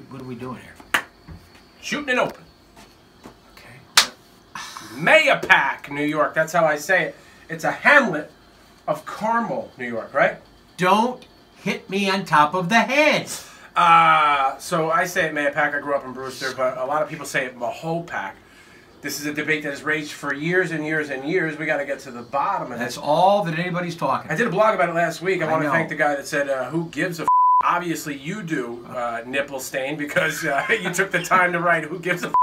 What are we doing here? Shooting it open. Okay. MA-O-PAC, New York. That's how I say it. It's a hamlet of Carmel, New York, right? Don't hit me on top of the head. So I say it MA-O-PAC. I grew up in Brewster, but a lot of people say it MA-HO-PAC. This is a debate that has raged for years and years and years. We got to get to the bottom of it. That's all that anybody's talking. I did a blog about it last week. I want to know. thank the guy that said, who gives a f***? Obviously you do, Nipple Stain, because you took the time to write who gives a f***.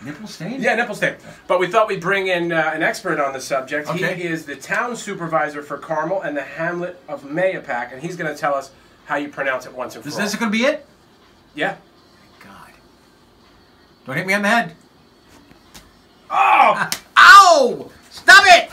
Nipple Stain? Yeah, Nipple Stain. But we thought we'd bring in an expert on the subject. Okay. He is the town supervisor for Carmel and the hamlet of MAYO-PAC, and he's going to tell us how you pronounce it once and for all. Is this going to be it? Yeah. God. Don't hit me on the head. Oh! Ow! Stop it!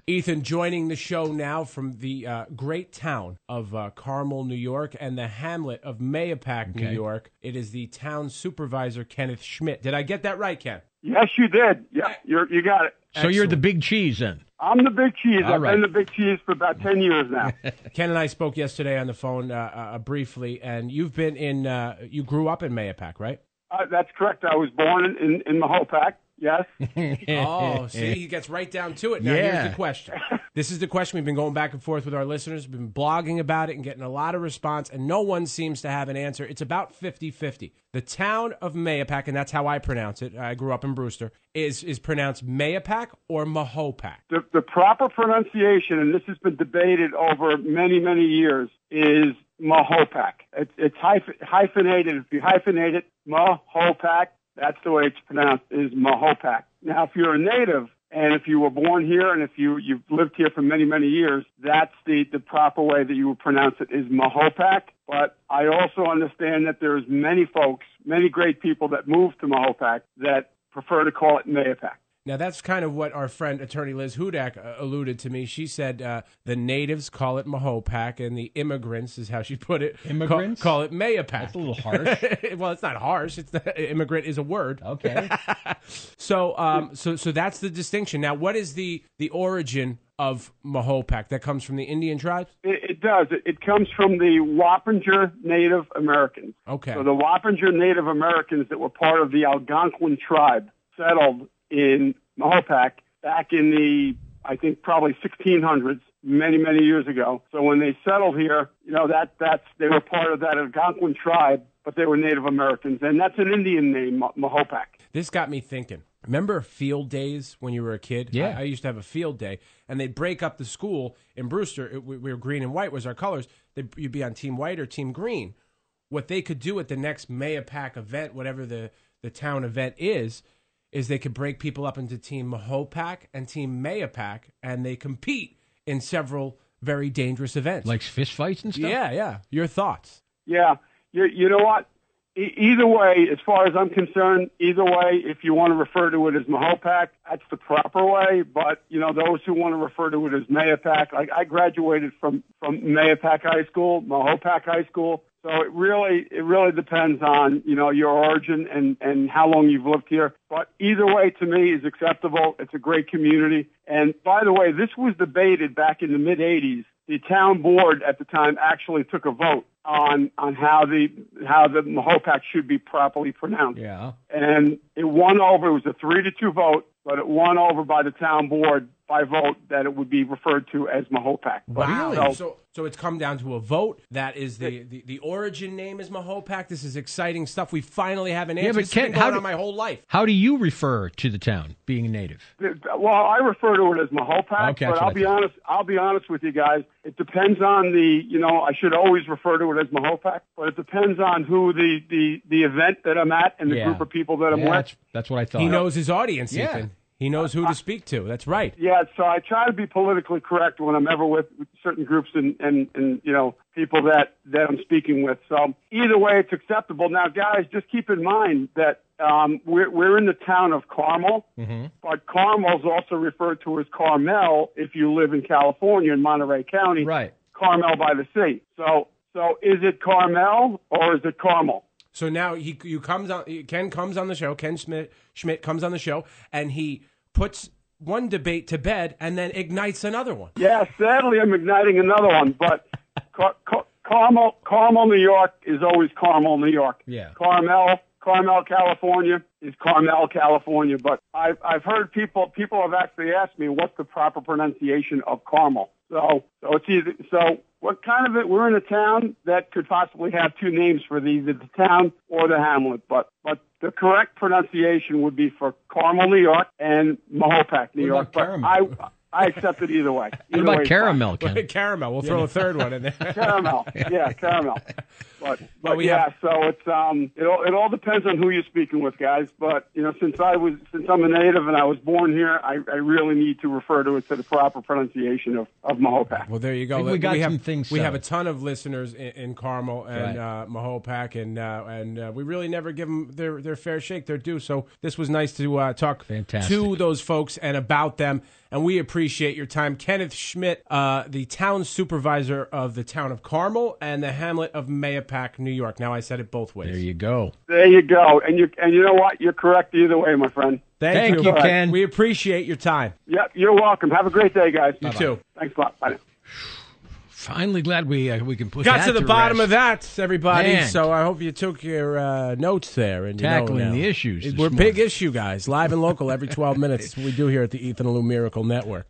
Ethan joining the show now from the great town of Carmel, New York, and the hamlet of MAYO-PAC, New York. It is the town supervisor, Kenneth Scmitt. Did I get that right, Ken? Yes, you did. Yeah, you got it. So you're the big cheese then? I'm the big cheese. All I've right. been the big cheese for about 10 years now. Ken and I spoke yesterday on the phone briefly, and you've been in, you grew up in MAYO-PAC, right? That's correct. I was born in Mahopac. Yes. Oh, see, he gets right down to it. Now, here's the question. This is the question. We've been going back and forth with our listeners. We've been blogging about it and getting a lot of response, and no one seems to have an answer. It's about 50-50. The town of MAYO-PAC, and that's how I pronounce it, I grew up in Brewster, is pronounced MAYO-PAC or MAHO-PAC? The proper pronunciation, and this has been debated over many, many years, is Mahopac. It's hyphenated. If you hyphenate it, Mahopac, that's the way it's pronounced, is Mahopac. Now, if you're a native, and if you were born here, and if you've lived here for many, many years, that's the proper way that you would pronounce it is Mahopac. But I also understand that there's many folks, many great people that moved to Mahopac that prefer to call it MAYO-PAC. Now, that's kind of what our friend, Attorney Liz Hudak, alluded to me. She said the natives call it MAHO-PAC, and the immigrants, is how she put it, Immigrants? call it MAYO-PAC. That's a little harsh. Well, it's not harsh. It's immigrant is a word. Okay. So that's the distinction. Now, what is the origin of MAHO-PAC? That comes from the Indian tribes? It does. It comes from the Wappinger Native Americans. Okay. So the Wappinger Native Americans that were part of the Algonquin tribe settled in Mahopac back in the, I think, probably 1600s, many, many years ago. So when they settled here, you know, they were part of that Algonquin tribe, but they were Native Americans, and that's an Indian name, Mahopac. This got me thinking. Remember field days when you were a kid? Yeah. I used to have a field day, and they'd break up the school in Brewster. We were green and white was our colors. You'd be on team white or team green. What they could do at the next MAYO-PAC event, whatever the town event is they could break people up into Team Mahopac and Team MAYO-PAC, and they compete in several very dangerous events. Like fist fights and stuff? Yeah. Your thoughts? Yeah. You know what? Either way, as far as I'm concerned, either way, if you want to refer to it as Mahopac, that's the proper way. But, you know, those who want to refer to it as MAYO-PAC, I graduated from MAYO-PAC High School, Mahopac High School. So it really depends on, you know, your origin and how long you've lived here. But either way, to me, is acceptable. It's a great community. And by the way, this was debated back in the mid-'80s. The town board at the time actually took a vote on how the Mahopac should be properly pronounced. Yeah. And it won over. It was a 3-2 vote, but it won over by the town board by vote that it would be referred to as Mahopac. Wow. So it's come down to a vote. That is the origin name is Mahopac. This is exciting stuff. We finally have an answer. but This has been Ken, going on my whole life. How do you refer to the town, being a native? Well, I refer to it as Mahopac, Okay, but I'll be honest with you guys. It depends on I should always refer to it as Mahopac, but it depends on who the event that I'm at and the group of people that I'm with. That's what I thought. He knows his audience, Yeah. Ethan. He knows who to speak to. That's right. Yeah, so I try to be politically correct when I'm ever with certain groups and you know, people that I'm speaking with. So either way, it's acceptable. Now, guys, just keep in mind that we're in the town of Carmel, but Carmel's also referred to as Carmel if you live in California in Monterey County. Right. Carmel by the sea. So is it Carmel or is it Carmel? So now Ken comes on the show. Ken Scmitt comes on the show, and he puts one debate to bed and then ignites another one. Yeah, sadly, I'm igniting another one, but Carmel, New York is always Carmel, New York. Yeah. Carmel, California is Carmel, California. But I've heard people have actually asked me what's the proper pronunciation of Carmel. So it's either, so what kind of it? We're in a town that could possibly have two names for either the town or the hamlet, but the correct pronunciation would be for Carmel, New York, and Mahopac, New York. But I accept it either way. What about caramel, Ken? Caramel. We'll throw a third one in there. Caramel. Yeah, caramel. But yeah, so it's it all depends on who you're speaking with, guys. But since I'm a native and I was born here, I really need to refer to it to the proper pronunciation of Mahopac. Well, there you go. We have things. We have a ton of listeners in Carmel and Mahopac, and we really never give them their fair shake, their due. So this was nice to talk to those folks and about them. And we appreciate your time. Kenneth Scmitt, the town supervisor of the town of Carmel and the hamlet of MAYO-PAC, New York. Now I said it both ways. There you go. There you go. And you know what? You're correct either way, my friend. Thank you, Ken. We appreciate your time. Yep, you're welcome. Have a great day, guys. You too. Thanks a lot. Bye now. Finally, glad we can put got that to the bottom rest. of that, everybody. Man. So I hope you took your notes there and Tackling the issues. We're big issue guys, live and local every 12 minutes. That's what we do here at the Ethan and Lou Miracle Network.